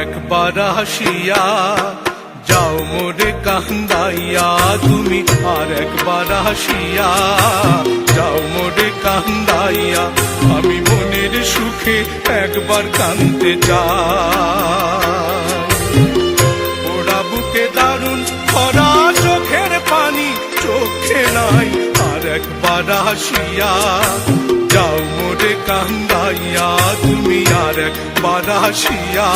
একবার আসিয়া যাও মোরে কান্দাইয়া, তুমি আর একবার আসিয়া যাও মোরে কান্দাইয়া, আমি মনের সুখে একবার কাঁদতে চাই। ওরা বুকে দারুণ ভরা চোখের পানি চোখে নাই, আর একবার আসিয়া যাও মোরে কান্দাইয়া, তুমি আর একবার আসিয়া